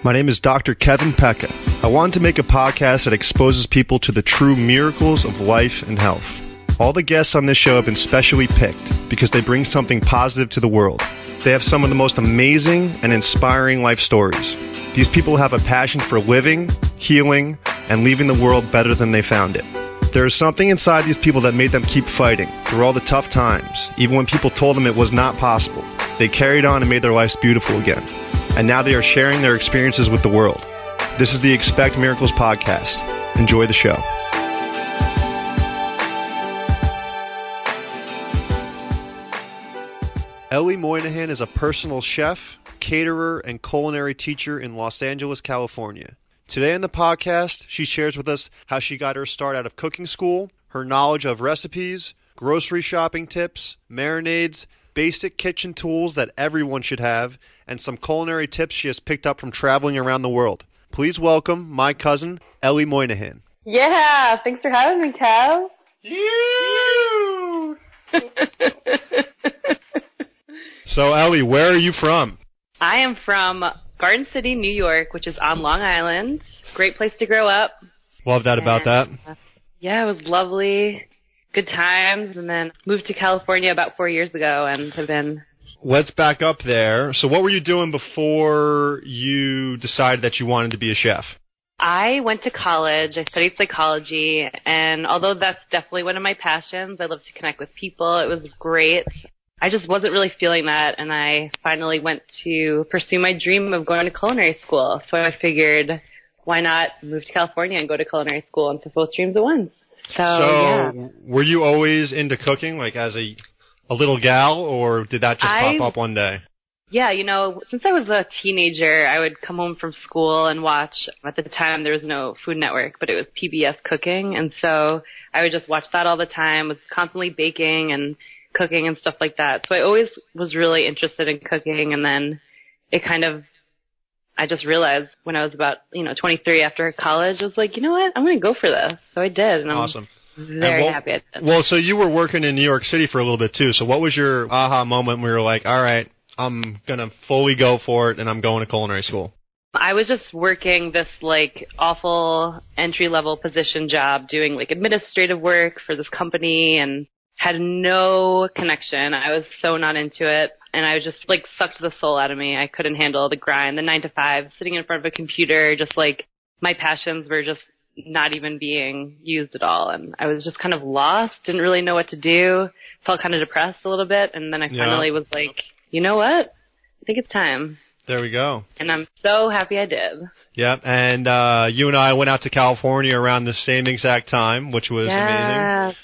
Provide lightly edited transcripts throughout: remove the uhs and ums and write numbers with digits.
My name is Dr. Kevin Pecca. I wanted to make a podcast that exposes people to the true miracles of life and health. All the guests on this show have been specially picked because they bring something positive to the world. They have some of the most amazing and inspiring life stories. These people have a passion for living, healing, and leaving the world better than they found it. There is something inside these people that made them keep fighting through all the tough times, even when people told them it was not possible. They carried on and made their lives beautiful again. And now they are sharing their experiences with the world. This is the Expect Miracles podcast. Enjoy the show. Ellie Moynihan is a personal chef, caterer, and culinary teacher in Los Angeles, California. Today on the podcast, she shares with us how she got her start out of cooking school, her knowledge of recipes, grocery shopping tips, marinades, basic kitchen tools that everyone should have, and some culinary tips she has picked up from traveling around the world. Please welcome my cousin, Ellie Moynihan. Yeah, thanks for having me, Kev. So, Ellie, where are you from? I am from Garden City, New York, which is on Long Island. Great place to grow up. Love that about that. Yeah, it was lovely. Good times, and then moved to California about 4 years ago and have been... Let's back up there. So what were you doing before you decided that you wanted to be a chef? I went to college. I studied psychology, and although that's definitely one of my passions, I love to connect with people. It was great. I just wasn't really feeling that, and I finally went to pursue my dream of going to culinary school. So I figured, why not move to California and go to culinary school and fulfill dreams at once? So yeah. Were you always into cooking, like as a little gal, or did that just pop up one day? Yeah, since I was a teenager, I would come home from school and watch, at the time there was no Food Network, but it was PBS Cooking, and so I would just watch that all the time, was constantly baking and cooking and stuff like that. So I always was really interested in cooking, and then I just realized when I was about, 23 after college, I was like, you know what, I'm going to go for this. So I did, and awesome. I'm very happy I did. Well, so you were working in New York City for a little bit too. So what was your aha moment where you were like, all right, I'm going to fully go for it, and I'm going to culinary school? I was just working this, awful entry-level position job doing, administrative work for this company and had no connection. I was so not into it. And I was just, sucked the soul out of me. I couldn't handle the grind, the 9 to 5, sitting in front of a computer, just, my passions were just not even being used at all. And I was just kind of lost, didn't really know what to do, felt kind of depressed a little bit. And then I finally was like, you know what? I think it's time. There we go. And I'm so happy I did. Yeah, and you and I went out to California around the same exact time, which was amazing.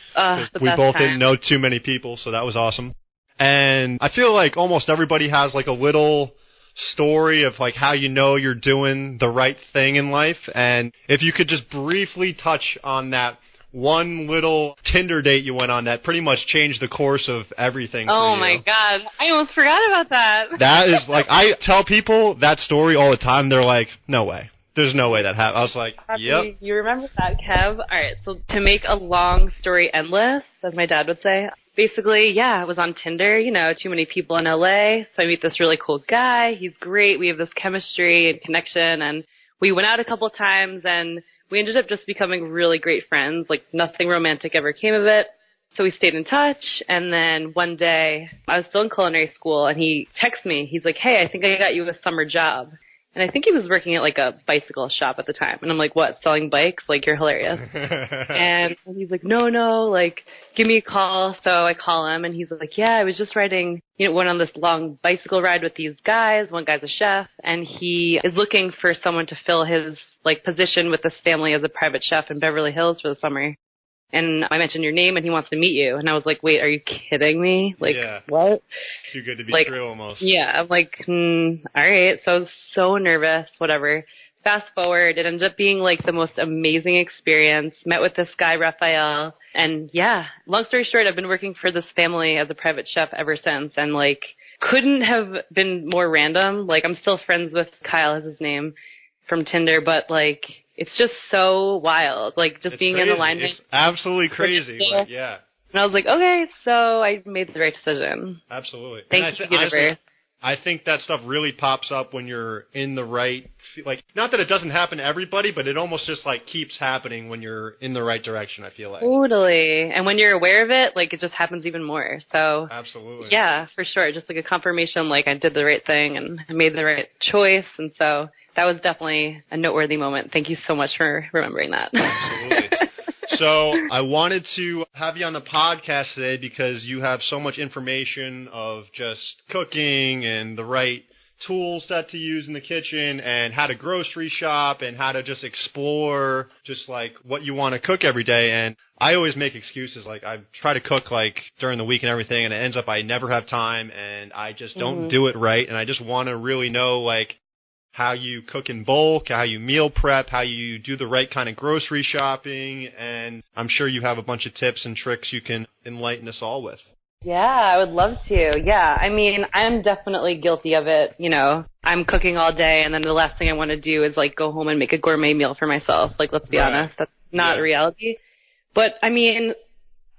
We both didn't know too many people, so that was awesome. And I feel like almost everybody has a little story of how you're doing the right thing in life. And if you could just briefly touch on that one little Tinder date you went on that pretty much changed the course of everything. Oh my God. I almost forgot about that. That is I tell people that story all the time. They're like, no way. There's no way that happened. I was like, yep. You remember that, Kev? All right. So to make a long story endless, as my dad would say, basically, I was on Tinder, too many people in LA. So I meet this really cool guy. He's great. We have this chemistry and connection. And we went out a couple times and we ended up just becoming really great friends. Nothing romantic ever came of it. So we stayed in touch. And then one day I was still in culinary school and he texted me. He's like, hey, I think I got you a summer job. And I think he was working at a bicycle shop at the time. And I'm like, what, selling bikes? You're hilarious. And he's like, no, give me a call. So I call him and he's like, yeah, I was just riding, went on this long bicycle ride with these guys. One guy's a chef and he is looking for someone to fill his position with this family as a private chef in Beverly Hills for the summer. And I mentioned your name and he wants to meet you. And I was like, wait, are you kidding me? What? Too good to be true almost. Yeah, I'm like, all right. So I was so nervous, whatever. Fast forward, it ended up being the most amazing experience. Met with this guy, Raphael. And long story short, I've been working for this family as a private chef ever since. And couldn't have been more random. I'm still friends with Kyle, is his name, from Tinder, but it's just so wild, just being crazy. In alignment. It's absolutely crazy, but yeah. And I was like, okay, so I made the right decision. Absolutely. Thank you, universe. I think that stuff really pops up when you're in the right, like, not that it doesn't happen to everybody, but it almost just, like, keeps happening when you're in the right direction, I feel like. Totally. And when you're aware of it, like, it just happens even more. So, absolutely. Yeah, for sure. Just like a confirmation, like, I did the right thing and I made the right choice. And so that was definitely a noteworthy moment. Thank you so much for remembering that. Absolutely. So I wanted to have you on the podcast today because you have so much information of just cooking and the right tool set to use in the kitchen and how to grocery shop and how to just explore just like what you want to cook every day. And I always make excuses. Like I try to cook like during the week and everything, and it ends up I never have time and I just don't do it right. And I just want to really know like how you cook in bulk, how you meal prep, how you do the right kind of grocery shopping, and I'm sure you have a bunch of tips and tricks you can enlighten us all with. Yeah, I would love to. Yeah, I mean, I'm definitely guilty of it. You know, I'm cooking all day, and then the last thing I want to do is, like, go home and make a gourmet meal for myself. Like, let's be honest, that's not reality. But, I mean,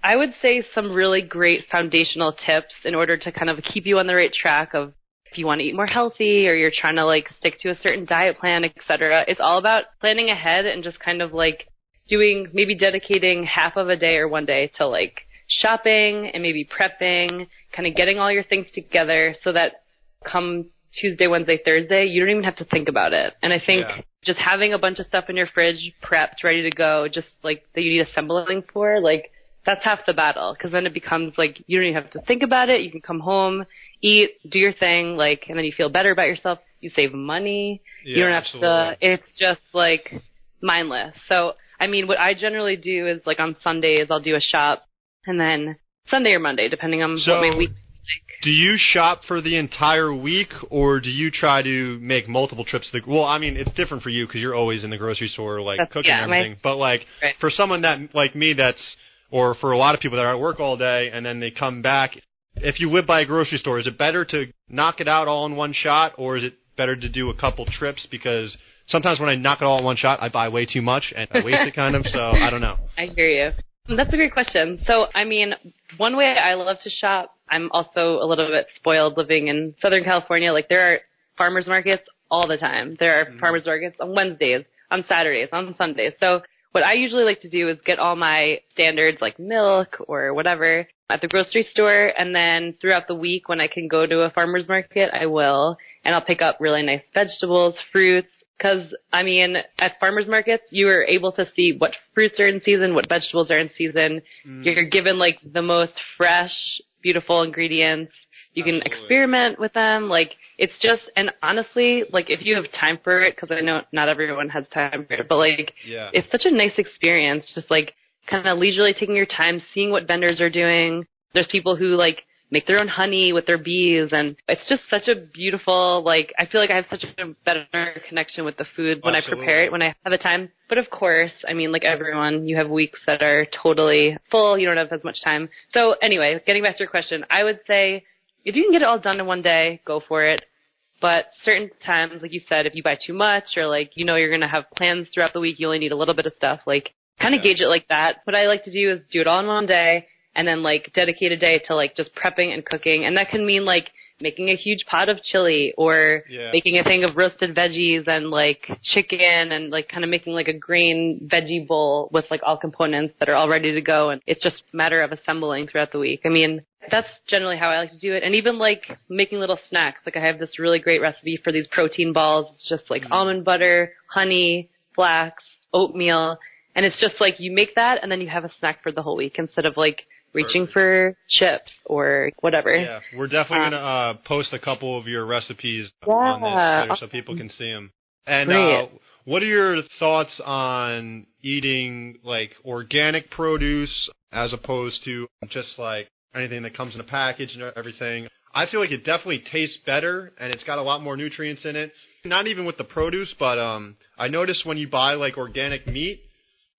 I would say some really great foundational tips in order to kind of keep you on the right track of if you want to eat more healthy or you're trying to like stick to a certain diet plan, etc. It's all about planning ahead and just kind of like maybe dedicating half of a day or one day to like shopping and maybe prepping, kind of getting all your things together so that come Tuesday, Wednesday, Thursday, you don't even have to think about it. And I think just having a bunch of stuff in your fridge prepped, ready to go, just like that you need assembling for, like that's half the battle, because then it becomes like you don't even have to think about it. You can come home, eat, do your thing, like, and then you feel better about yourself. You save money. You don't have to. It's just like mindless. So, I mean, what I generally do is like on Sundays I'll do a shop, and then Sunday or Monday, depending on what my week is like. Do you shop for the entire week, or do you try to make multiple trips to the? Well, I mean, it's different for you because you're always in the grocery store, like cooking and everything. But like for someone that like me, or for a lot of people that are at work all day and then they come back, if you live by a grocery store, is it better to knock it out all in one shot, or is it better to do a couple trips? Because sometimes when I knock it all in one shot, I buy way too much and I waste it kind of, so I don't know. I hear you. That's a great question. So, I mean, one way I love to shop, I'm also a little bit spoiled living in Southern California. Like, there are farmers markets all the time. There are farmers markets on Wednesdays, on Saturdays, on Sundays. So what I usually like to do is get all my standards like milk or whatever at the grocery store, and then throughout the week when I can go to a farmer's market, I will, and I'll pick up really nice vegetables, fruits, because, I mean, at farmer's markets, you are able to see what fruits are in season, what vegetables are in season. You're given, like, the most fresh, beautiful ingredients. You can experiment with them. Like, it's just, and honestly, like, if you have time for it, because I know not everyone has time for it, but, like, it's such a nice experience, just, like, kind of leisurely taking your time, seeing what vendors are doing. There's people who, like, make their own honey with their bees, and it's just such a beautiful, like, I feel like I have such a better connection with the food when I prepare it, when I have the time. But of course, I mean, like everyone, you have weeks that are totally full, you don't have as much time. So anyway, getting back to your question, I would say, if you can get it all done in one day, go for it. But certain times, like you said, if you buy too much or like, you know, you're going to have plans throughout the week, you only need a little bit of stuff, like kind of gauge it like that. What I like to do is do it all in one day and then like dedicate a day to like just prepping and cooking. And that can mean like making a huge pot of chili or making a thing of roasted veggies and like chicken and like kind of making like a grain veggie bowl with like all components that are all ready to go. And it's just a matter of assembling throughout the week. I mean, that's generally how I like to do it. And even like making little snacks. Like I have this really great recipe for these protein balls. It's just like almond butter, honey, flax, oatmeal. And it's just like you make that and then you have a snack for the whole week instead of like reaching for chips or whatever. Yeah, we're definitely going to post a couple of your recipes on this Twitter so people can see them. And what are your thoughts on eating like organic produce as opposed to just like anything that comes in a package and everything? I feel like it definitely tastes better and it's got a lot more nutrients in it. Not even with the produce, but I noticed when you buy like organic meat,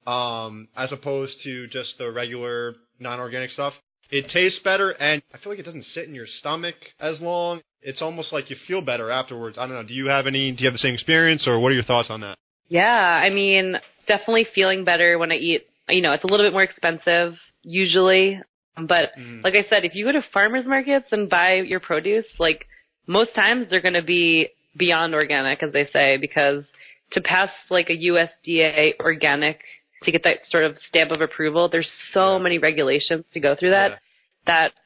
as opposed to just the regular non-organic stuff, it tastes better, and I feel like it doesn't sit in your stomach as long. It's almost like you feel better afterwards. I don't know. Do you have the same experience, or what are your thoughts on that? Yeah, I mean, definitely feeling better when I eat. You know, it's a little bit more expensive usually, but like I said, if you go to farmers markets and buy your produce, like most times they're going to be beyond organic, as they say, because to pass like a USDA organic, to get that sort of stamp of approval, there's so many regulations to go through that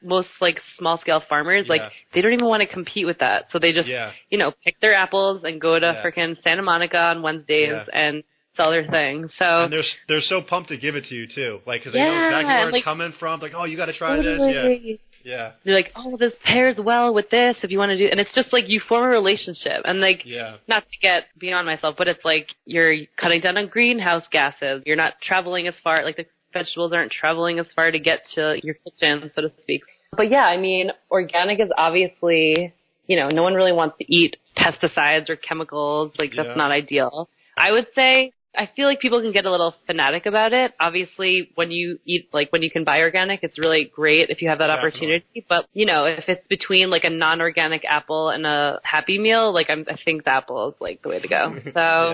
most like small scale farmers, like they don't even want to compete with that. So they just, you know, pick their apples and go to frickin' Santa Monica on Wednesdays and sell their thing. So and they're so pumped to give it to you too, like because they know exactly where it's coming from. Like, oh, you got to try this. Yeah. They're like, oh, this pairs well with this if you want to do, and it's just like you form a relationship, and like, not to get beyond myself, but it's like you're cutting down on greenhouse gases. You're not traveling as far, like the vegetables aren't traveling as far to get to your kitchen, so to speak. But yeah, I mean, organic is obviously, you know, no one really wants to eat pesticides or chemicals. Like that's not ideal. I would say, I feel like people can get a little fanatic about it. Obviously, when you eat, like when you can buy organic, it's really great if you have that opportunity. But, you know, if it's between like a non-organic apple and a Happy Meal, like I think the apple is like the way to go. So,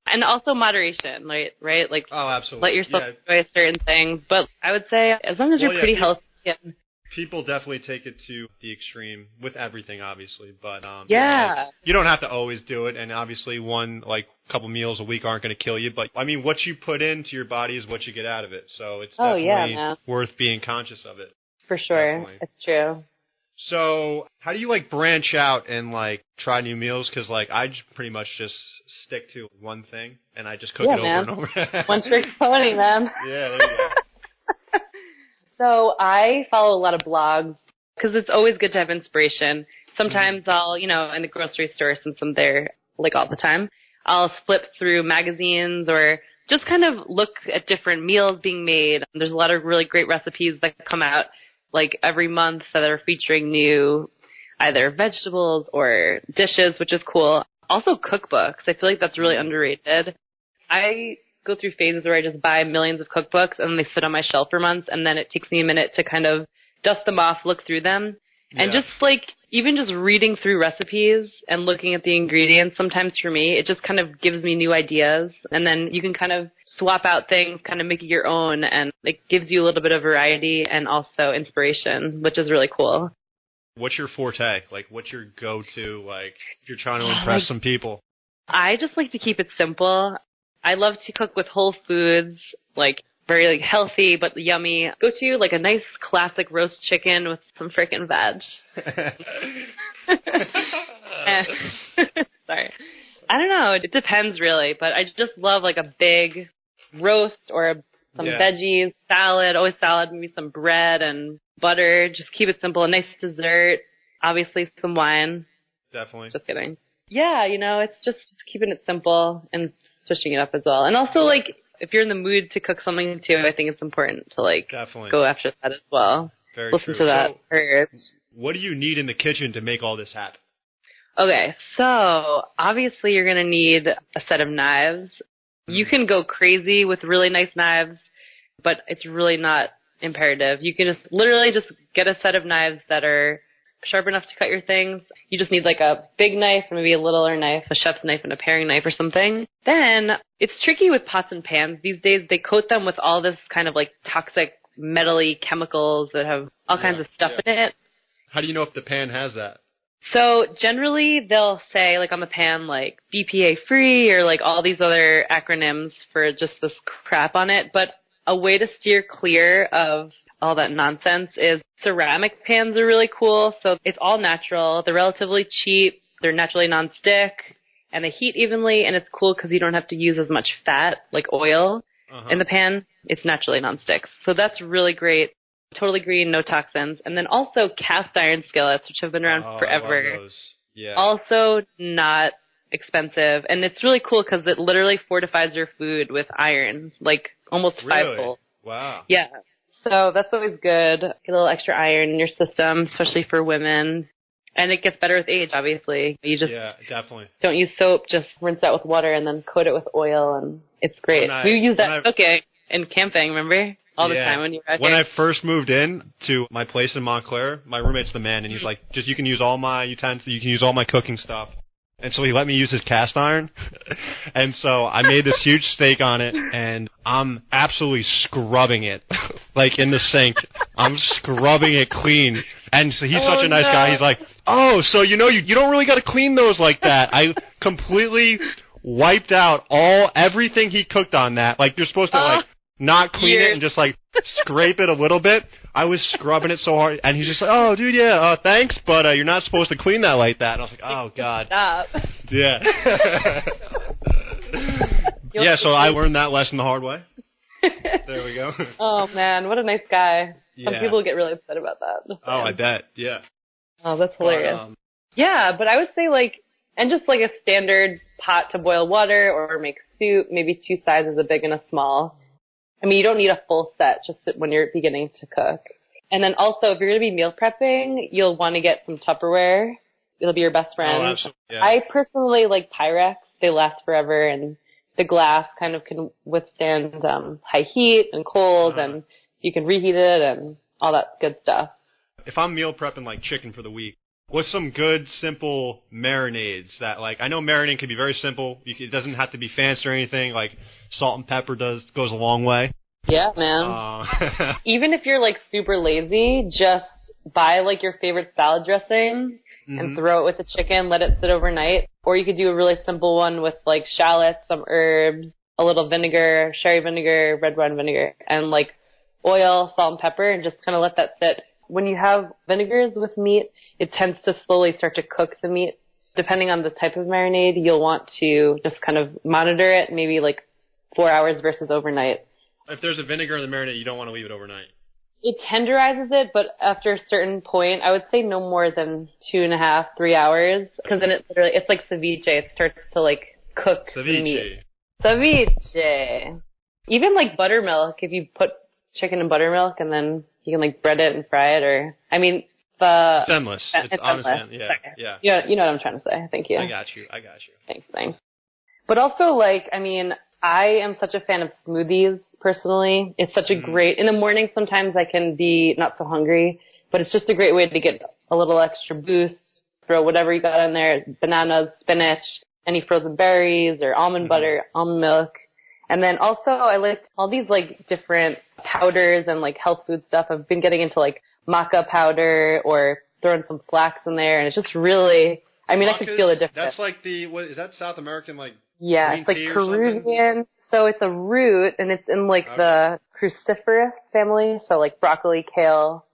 and also moderation, right? Like, absolutely. Let yourself enjoy a certain thing. But I would say as long as you're pretty healthy. People definitely take it to the extreme with everything, obviously. But you don't have to always do it. And obviously, couple meals a week aren't going to kill you. But I mean, what you put into your body is what you get out of it. So it's definitely worth being conscious of it. For sure, it's true. So how do you like branch out and like try new meals? Because like I pretty much just stick to one thing and I just cook it over and over. One trick pony, man. Yeah, there you go. So I follow a lot of blogs because it's always good to have inspiration. Sometimes I'll, you know, in the grocery store, since I'm there like all the time, I'll flip through magazines or just kind of look at different meals being made. There's a lot of really great recipes that come out like every month that are featuring new either vegetables or dishes, which is cool. Also cookbooks. I feel like that's really underrated. I go through phases where I just buy millions of cookbooks and they sit on my shelf for months, and then it takes me a minute to kind of dust them off, look through them, and just like even just reading through recipes and looking at the ingredients, sometimes for me it just kind of gives me new ideas, and then you can kind of swap out things, kind of make it your own, and it gives you a little bit of variety and also inspiration, which is really cool. What's your forte? Like, what's your go-to, like, if you're trying to impress some people? I just like to keep it simple. I love to cook with whole foods, like very like healthy but yummy. Go to like a nice classic roast chicken with some frickin' veg. Sorry. I don't know. It depends really, but I just love like a big roast or some veggies, salad, always salad, maybe some bread and butter. Just keep it simple. A nice dessert. Obviously some wine. Definitely. Just kidding. Yeah, you know, it's just keeping it simple and switching it up as well. And also, like, if you're in the mood to cook something, too, I think it's important to, like, go after that as well. Very Listen true. to that first. What do you need in the kitchen to make all this happen? Okay, so, obviously you're going to need a set of knives. You can go crazy with really nice knives, but it's really not imperative. You can just literally just get a set of knives that are sharp enough to cut your things. You just need like a big knife or maybe a littler knife, a chef's knife and a paring knife or something. Then it's tricky with pots and pans these days. They coat them with all this kind of like toxic metally chemicals that have all kinds of stuff in it. How do you know if the pan has that? So generally they'll say like on the pan like BPA free or like all these other acronyms for just this crap on it. But a way to steer clear of all that nonsense is ceramic pans are really cool. So it's all natural. They're relatively cheap. They're naturally nonstick and they heat evenly, and it's cool because you don't have to use as much fat like oil in the pan. It's naturally nonstick. So that's really great. Totally green, no toxins. And then also cast iron skillets, which have been around forever. I love those. Yeah. Also not expensive. And it's really cool because it literally fortifies your food with iron, like almost fivefold. Wow. Yeah. So that's always good. Get a little extra iron in your system, especially for women. And it gets better with age, obviously. You just definitely don't use soap, just rinse out with water and then coat it with oil, and it's great. We use that cooking and camping, remember? All the time when you were out When here. I first moved in to my place in Montclair, my roommate's the man, and he's like, just you can use all my utensils, you can use all my cooking stuff. And so he let me use his cast iron. And so I made this huge steak on it, and I'm absolutely scrubbing it, like in the sink. I'm scrubbing it clean. And so he's such a nice guy. He's like, oh, so you don't really got to clean those like that. I completely wiped out everything he cooked on that. Like, you're supposed to, like, not clean it and just, like, scrape it a little bit. I was scrubbing it so hard, and he's just like, oh, dude, yeah, thanks, but you're not supposed to clean that like that. And I was like, oh, God. Stop. Yeah. Yeah, so I learned that lesson the hard way. There we go. Oh, man, what a nice guy. Some Yeah. people get really upset about that. Oh, I bet, yeah. Oh, that's hilarious. Yeah, but I would say, like, and just like a standard pot to boil water or make soup, maybe 2 sizes, a big and a small. I mean, you don't need a full set just when you're beginning to cook. And then also, if you're going to be meal prepping, you'll want to get some Tupperware. It'll be your best friend. Oh, absolutely. Yeah. I personally like Pyrex. They last forever, and the glass kind of can withstand high heat and cold, and you can reheat it and all that good stuff. If I'm meal prepping, like, chicken for the week, what's some good, simple marinades that, like, I know marinating can be very simple. It doesn't have to be fancy or anything. Like, salt and pepper goes a long way. Yeah, man. Even if you're, like, super lazy, just buy, like, your favorite salad dressing and throw it with the chicken, let it sit overnight. Or you could do a really simple one with, like, shallots, some herbs, a little vinegar, sherry vinegar, red wine vinegar, and, like, oil, salt, and pepper, and just kind of let that sit. When you have vinegars with meat, it tends to slowly start to cook the meat. Depending on the type of marinade, you'll want to just kind of monitor it, maybe like 4 hours versus overnight. If there's a vinegar in the marinade, you don't want to leave it overnight. It tenderizes it, but after a certain point, I would say no more than 2.5, 3 hours, because then it's like ceviche. It starts to like cook the meat. Ceviche. Even like buttermilk, if you put chicken in buttermilk and then you can like bread it and fry it, or I mean, it's endless. It's honestly, yeah. You know what I'm trying to say. Thank you. I got you. Thanks. But also, like, I mean, I am such a fan of smoothies personally. It's such a great, in the morning sometimes I can be not so hungry, but it's just a great way to get a little extra boost. Throw whatever you got in there, bananas, spinach, any frozen berries, or almond butter, almond milk. And then also I like all these like different powders and like health food stuff. I've been getting into like maca powder or throwing some flax in there, and it's just really, I mean, I could feel the difference. That's like what is that South American, like? Yeah, it's like Peruvian. So it's a root, and it's in like the cruciferous family. So like broccoli, kale,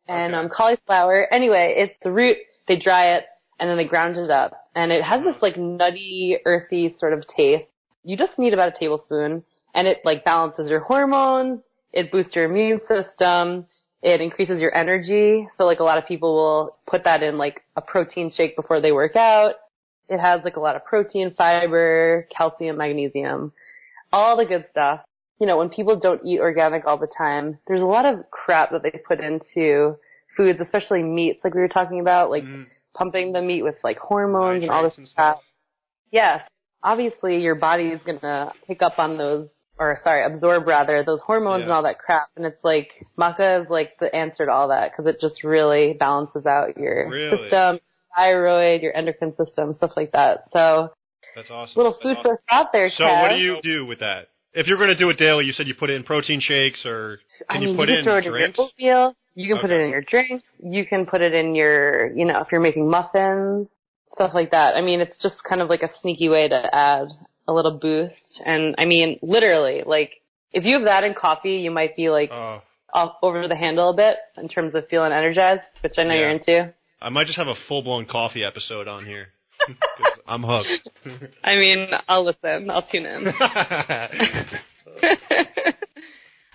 and cauliflower. Anyway, it's the root. They dry it, and then they ground it up, and it has this like nutty, earthy sort of taste. You just need about a tablespoon, and it like balances your hormones. It boosts your immune system. It increases your energy. So like a lot of people will put that in like a protein shake before they work out. It has like a lot of protein, fiber, calcium, magnesium, all the good stuff. You know, when people don't eat organic all the time, there's a lot of crap that they put into foods, especially meats, like we were talking about, like pumping the meat with like hormones and all this stuff. Yes. Obviously, your body is going to pick up on those, absorb rather, those hormones and all that crap. And it's like, maca is like the answer to all that, because it just really balances out your system, thyroid, your endocrine system, stuff like that. So that's awesome. Little food for thought there, So what do you do with that? If you're going to do it daily, you said you put it in protein shakes, or you put it in drinks? Your oatmeal. You can put it in your drinks. You can put it in your, if you're making muffins, stuff like that. I mean, it's just kind of like a sneaky way to add a little boost. And I mean, literally, like, if you have that in coffee, you might be like off over the handle a bit in terms of feeling energized, which I know you're into. I might just have a full-blown coffee episode on here. I'm hooked. I mean, I'll listen. I'll tune in.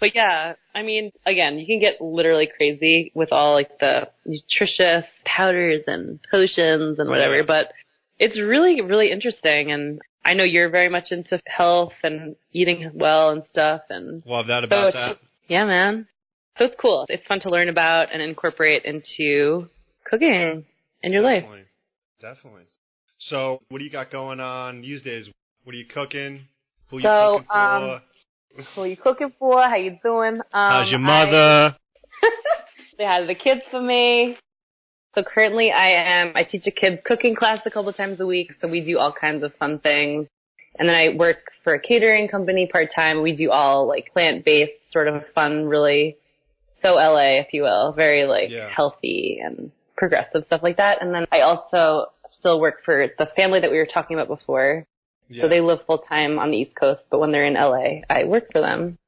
But yeah, I mean, again, you can get literally crazy with all like the nutritious powders and potions and whatever, but it's really, really interesting. And I know you're very much into health and eating well and stuff. And love that about that. Yeah, man. So it's cool. It's fun to learn about and incorporate into cooking in your life. Definitely. So what do you got going on these days? What are you cooking? Who are you cooking for? Who are you cooking for? How you doing? How's your mother? They had the kids for me. So currently I teach a kids cooking class a couple times a week. So we do all kinds of fun things. And then I work for a catering company part-time. We do all like plant-based sort of fun, really so LA, if you will, very like Yeah. healthy and progressive stuff like that. And then I also still work for the family that we were talking about before. Yeah. So they live full time on the East Coast, but when they're in LA, I work for them.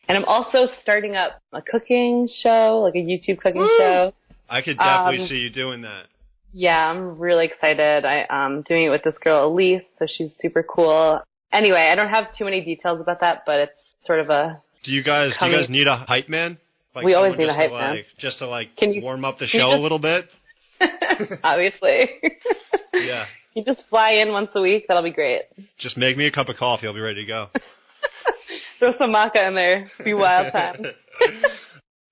And I'm also starting up a cooking show, like a YouTube cooking show. I could definitely see you doing that. Yeah, I'm really excited. I'm doing it with this girl, Elise, so she's super cool. Anyway, I don't have too many details about that, but it's sort of a... Do you guys need a hype man? Like we always someone need a hype man. Just to like Can you- warm up the show a little bit? Obviously. Yeah. You just fly in once a week, that'll be great. Just make me a cup of coffee. I'll be ready to go. Throw some maca in there. Be wild time.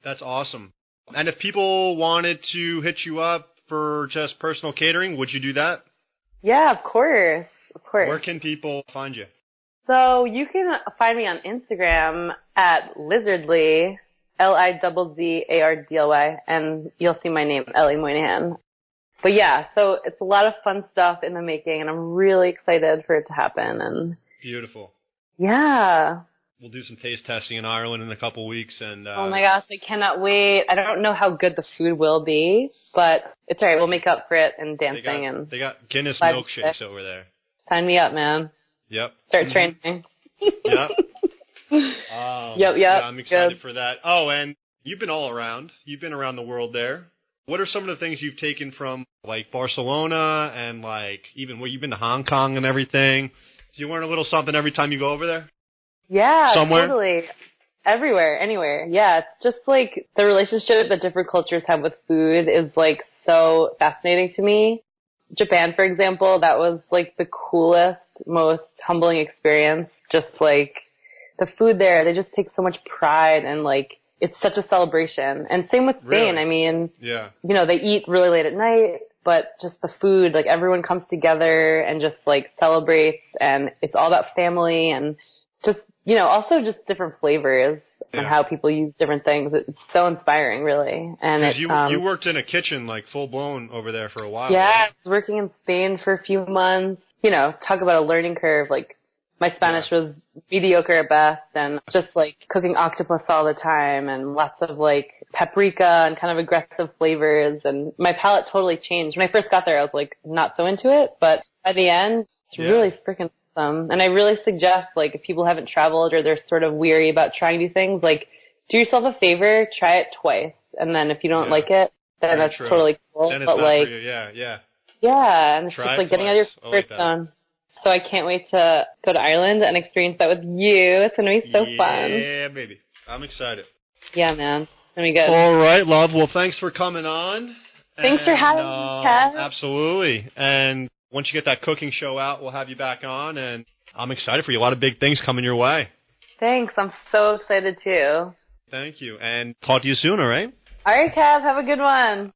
That's awesome. And if people wanted to hit you up for just personal catering, would you do that? Yeah, of course. Of course. Where can people find you? So you can find me on Instagram at Lizardly, Lizzardly, and you'll see my name, Ellie Moynihan. But yeah, so it's a lot of fun stuff in the making, and I'm really excited for it to happen. And Beautiful. yeah. We'll do some taste testing in Ireland in a couple weeks. And Oh my gosh, I cannot wait. I don't know how good the food will be, but it's all right. We'll make up for it in dancing they got Guinness live milkshakes music. over there. Sign me up, man. Yep. Start training. Yep. Yep. Yeah, I'm excited Good. for that. Oh, and you've been all around. You've been around the world there. What are some of the things you've taken from, like, Barcelona and, like, even where you've been to Hong Kong and everything? Do you learn a little something every time you go over there? Yeah, Somewhere? totally. Everywhere, anywhere. Yeah, it's just like the relationship that different cultures have with food is like so fascinating to me. Japan, for example, that was like the coolest, most humbling experience. Just like the food there, they just take so much pride and like it's such a celebration. And same with Spain. Really? I mean, Yeah. you know, they eat really late at night, but just the food, like everyone comes together and just like celebrates, and it's all about family and just, you know, also just different flavors and how people use different things. It's so inspiring, really. And 'Cause it, you worked in a kitchen, like, full-blown over there for a while. yeah, right? I was working in Spain for a few months. You know, talk about a learning curve. Like, my Spanish was mediocre at best, and just like cooking octopus all the time and lots of like paprika and kind of aggressive flavors. And my palate totally changed. When I first got there, I was like not so into it, but by the end, it's really freaking awesome. And I really suggest, like, if people haven't traveled or they're sort of weary about trying new things, like, do yourself a favor, try it twice. And then if you don't like it, then Very that's true. totally cool. Then it's But not like, for you. Yeah. yeah, and it's Try just it like getting out of your twice. I like comfort that. zone. So I can't wait to go to Ireland and experience that with you. It's going to be so fun. Yeah, baby. I'm excited. Yeah, man. It's going to be good. All right, love. Well, thanks for coming on. Thanks for having me, Kev. Absolutely. And once you get that cooking show out, we'll have you back on, and I'm excited for you. A lot of big things coming your way. Thanks. I'm so excited, too. Thank you. And talk to you soon, all right? All right, Kev. Have a good one.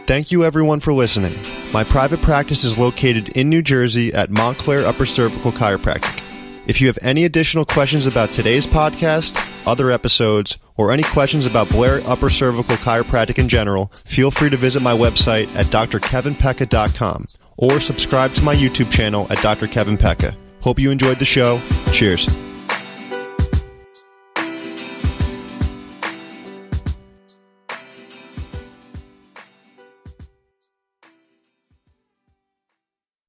Thank you everyone for listening. My private practice is located in New Jersey at Montclair Upper Cervical Chiropractic. If you have any additional questions about today's podcast, other episodes, or any questions about Blair Upper Cervical Chiropractic in general, feel free to visit my website at drkevinpecca.com or subscribe to my YouTube channel at Dr. Kevin Pecca. Hope you enjoyed the show. Cheers.